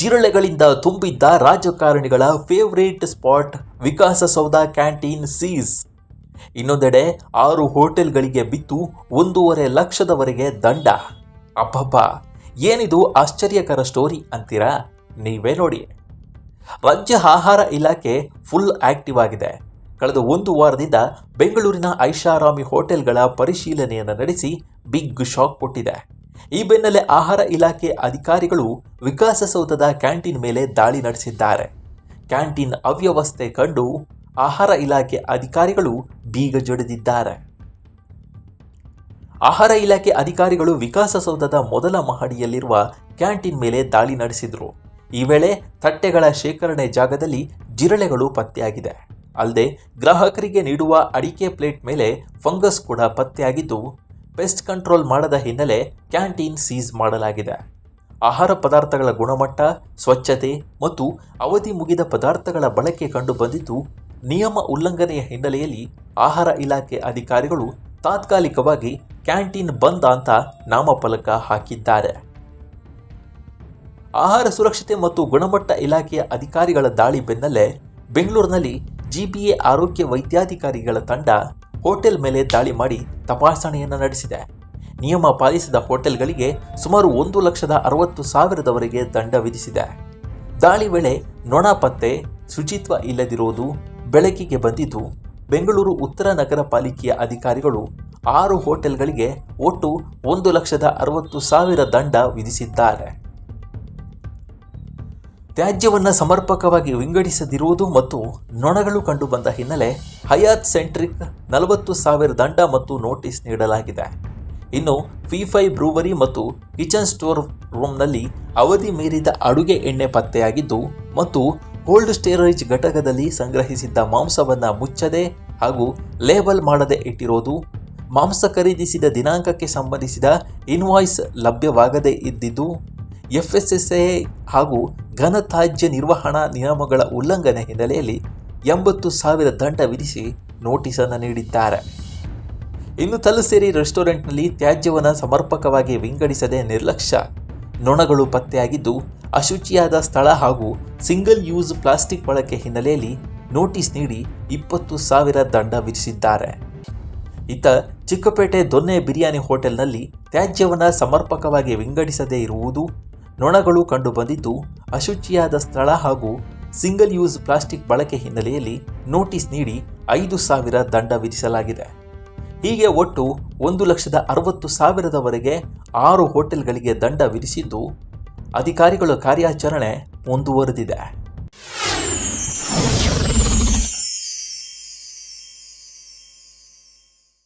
ಜಿರಳೆಗಳಿಂದ ತುಂಬಿದ್ದ ರಾಜಕಾರಣಿಗಳ favourite spot Vikasa Soudha canteen seize. ಇನ್ನೊಂದೆಡೆ 6 ಹೋಟೆಲ್ಗಳಿಗೆ ಬಿತ್ತು 1.5 ಲಕ್ಷದವರೆಗೆ ದಂಡ. ಅಬ್ಬಬ್ಬ, ಏನಿದು ಆಶ್ಚರ್ಯಕರ ಸ್ಟೋರಿ ಅಂತೀರಾ? ನೀವೇ ನೋಡಿ. ರಾಜ್ಯ ಆಹಾರ ಇಲಾಖೆ ಫುಲ್ ಆಕ್ಟಿವ್ ಆಗಿದೆ. ಕಳೆದ 1 ವಾರದಿಂದ ಬೆಂಗಳೂರಿನ ಐಷಾರಾಮಿ ಹೋಟೆಲ್ಗಳ ಪರಿಶೀಲನೆಯನ್ನು ನಡೆಸಿ ಬಿಗ್ ಶಾಕ್ ಕೊಟ್ಟಿದೆ. ಈ ಬೆನ್ನಲ್ಲೇ ಆಹಾರ ಇಲಾಖೆ ಅಧಿಕಾರಿಗಳು ವಿಕಾಸಸೌಧದ ಕ್ಯಾಂಟೀನ್ ಮೇಲೆ ದಾಳಿ ನಡೆಸಿದ್ದಾರೆ. ಕ್ಯಾಂಟೀನ್ ಅವ್ಯವಸ್ಥೆ ಕಂಡು ಆಹಾರ ಇಲಾಖೆ ಅಧಿಕಾರಿಗಳು ಬೀಗ ಜಡಿದಿದ್ದಾರೆ. ಆಹಾರ ಇಲಾಖೆ ಅಧಿಕಾರಿಗಳು ವಿಕಾಸಸೌಧದ ಮೊದಲ ಮಹಡಿಯಲ್ಲಿರುವ ಕ್ಯಾಂಟೀನ್ ಮೇಲೆ ದಾಳಿ ನಡೆಸಿದರು. ಈ ವೇಳೆ ತಟ್ಟೆಗಳ ಶೇಖರಣೆ ಜಾಗದಲ್ಲಿ ಜಿರಳೆಗಳು ಪತ್ತೆಯಾಗಿದೆ. ಅಲ್ಲದೆ ಗ್ರಾಹಕರಿಗೆ ನೀಡುವ ಅಡಿಕೆ ಪ್ಲೇಟ್ ಮೇಲೆ ಫಂಗಸ್ ಕೂಡ ಪತ್ತೆಯಾಗಿದ್ದು, ಪೆಸ್ಟ್ ಕಂಟ್ರೋಲ್ ಮಾಡದ ಹಿನ್ನೆಲೆ ಕ್ಯಾಂಟೀನ್ ಸೀಸ್ ಮಾಡಲಾಗಿದೆ. ಆಹಾರ ಪದಾರ್ಥಗಳ ಗುಣಮಟ್ಟ, ಸ್ವಚ್ಛತೆ ಮತ್ತು ಅವಧಿ ಮುಗಿದ ಪದಾರ್ಥಗಳ ಬಳಕೆ ಕಂಡು ಬಂದಿದ್ದು, ನಿಯಮ ಉಲ್ಲಂಘನೆಯ ಹಿನ್ನೆಲೆಯಲ್ಲಿ ಆಹಾರ ಇಲಾಖೆ ಅಧಿಕಾರಿಗಳು ತಾತ್ಕಾಲಿಕವಾಗಿ ಕ್ಯಾಂಟೀನ್ ಬಂದ್ ಅಂತ ನಾಮಫಲಕ ಹಾಕಿದ್ದಾರೆ. ಆಹಾರ ಸುರಕ್ಷತೆ ಮತ್ತು ಗುಣಮಟ್ಟ ಇಲಾಖೆಯ ಅಧಿಕಾರಿಗಳ ದಾಳಿ ಬೆನ್ನಲ್ಲೇ ಬೆಂಗಳೂರಿನಲ್ಲಿ ಜಿಬಿಎ ಆರೋಗ್ಯ ವೈದ್ಯಾಧಿಕಾರಿಗಳ ತಂಡ ಹೋಟೆಲ್ ಮೇಲೆ ದಾಳಿ ಮಾಡಿ ತಪಾಸಣೆಯನ್ನು ನಡೆಸಿದೆ. ನಿಯಮ ಪಾಲಿಸದ ಹೋಟೆಲ್ಗಳಿಗೆ ಸುಮಾರು 1,60,000ವರೆಗೆ ದಂಡ ವಿಧಿಸಿದೆ. ದಾಳಿ ವೇಳೆ ನೊಣ ಪತ್ತೆ, ಶುಚಿತ್ವ ಇಲ್ಲದಿರುವುದು ಬೆಳಕಿಗೆ ಬಂದಿದ್ದು, ಬೆಂಗಳೂರು ಉತ್ತರ ನಗರ ಪಾಲಿಕೆಯ ಅಧಿಕಾರಿಗಳು 6 ಹೋಟೆಲ್ಗಳಿಗೆ ಒಟ್ಟು 1,60,000 ದಂಡ ವಿಧಿಸಿದ್ದಾರೆ. ತ್ಯಾಜ್ಯವನ್ನು ಸಮರ್ಪಕವಾಗಿ ವಿಂಗಡಿಸದಿರುವುದು ಮತ್ತು ನೊಣಗಳು ಕಂಡುಬಂದ ಹಿನ್ನೆಲೆ ಹಯಾತ್ ಸೆಂಟ್ರಿಕ್ 40,000 ದಂಡ ಮತ್ತು ನೋಟಿಸ್ ನೀಡಲಾಗಿದೆ. ಇನ್ನು ಫಿ5 ಬ್ರೂವರಿ ಮತ್ತು ಕಿಚನ್ ಸ್ಟೋರ್ ರೂಮ್ನಲ್ಲಿ ಅವಧಿ ಮೀರಿದ ಅಡುಗೆ ಎಣ್ಣೆ ಪತ್ತೆಯಾಗಿದ್ದು ಮತ್ತು ಕೋಲ್ಡ್ ಸ್ಟೋರೇಜ್ ಘಟಕದಲ್ಲಿ ಸಂಗ್ರಹಿಸಿದ್ದ ಮಾಂಸವನ್ನು ಮುಚ್ಚದೆ ಹಾಗೂ ಲೇಬಲ್ ಮಾಡದೆ ಇಟ್ಟಿರೋದು, ಮಾಂಸ ಖರೀದಿಸಿದ ದಿನಾಂಕಕ್ಕೆ ಸಂಬಂಧಿಸಿದ ಇನ್ವಾಯ್ಸ್ ಲಭ್ಯವಾಗದೇ ಇದ್ದಿದ್ದು, ಎಫ್ಎಸ್ಎಸ್ಎ ಹಾಗೂ ಘನತ್ಯಾಜ್ಯ ನಿರ್ವಹಣಾ ನಿಯಮಗಳ ಉಲ್ಲಂಘನೆ ಹಿನ್ನೆಲೆಯಲ್ಲಿ 80,000 ದಂಡ ವಿಧಿಸಿ ನೋಟಿಸನ್ನು ನೀಡಿದ್ದಾರೆ. ಇನ್ನು ತಲುಸೇರಿ ರೆಸ್ಟೋರೆಂಟ್ನಲ್ಲಿ ತ್ಯಾಜ್ಯವನ್ನು ಸಮರ್ಪಕವಾಗಿ ವಿಂಗಡಿಸದೆ ನಿರ್ಲಕ್ಷ್ಯ, ನೊಣಗಳು ಪತ್ತೆಯಾಗಿದ್ದು, ಅಶುಚಿಯಾದ ಸ್ಥಳ ಹಾಗೂ ಸಿಂಗಲ್ ಯೂಸ್ ಪ್ಲಾಸ್ಟಿಕ್ ಬಳಕೆ ಹಿನ್ನೆಲೆಯಲ್ಲಿ ನೋಟಿಸ್ ನೀಡಿ 20,000 ದಂಡ ವಿಧಿಸಿದ್ದಾರೆ. ಇತ್ತ ಚಿಕ್ಕಪೇಟೆ ದೊನ್ನೆ ಬಿರಿಯಾನಿ ಹೋಟೆಲ್ನಲ್ಲಿ ತ್ಯಾಜ್ಯವನ್ನು ಸಮರ್ಪಕವಾಗಿ ವಿಂಗಡಿಸದೇ ಇರುವುದು, ನೊಣಗಳು ಕಂಡುಬಂದಿದ್ದು, ಅಶುಚಿಯಾದ ಸ್ಥಳ ಹಾಗೂ ಸಿಂಗಲ್ ಯೂಸ್ ಪ್ಲಾಸ್ಟಿಕ್ ಬಳಕೆ ಹಿನ್ನೆಲೆಯಲ್ಲಿ ನೋಟಿಸ್ ನೀಡಿ 5,000 ದಂಡ ವಿಧಿಸಲಾಗಿದೆ. ಹೀಗೆ ಒಟ್ಟು 1,60,000ವರೆಗೆ 6 ಹೋಟೆಲ್ಗಳಿಗೆ ದಂಡ ವಿಧಿಸಿದ್ದು, ಅಧಿಕಾರಿಗಳ ಕಾರ್ಯಾಚರಣೆ ಮುಂದುವರೆದಿದೆ.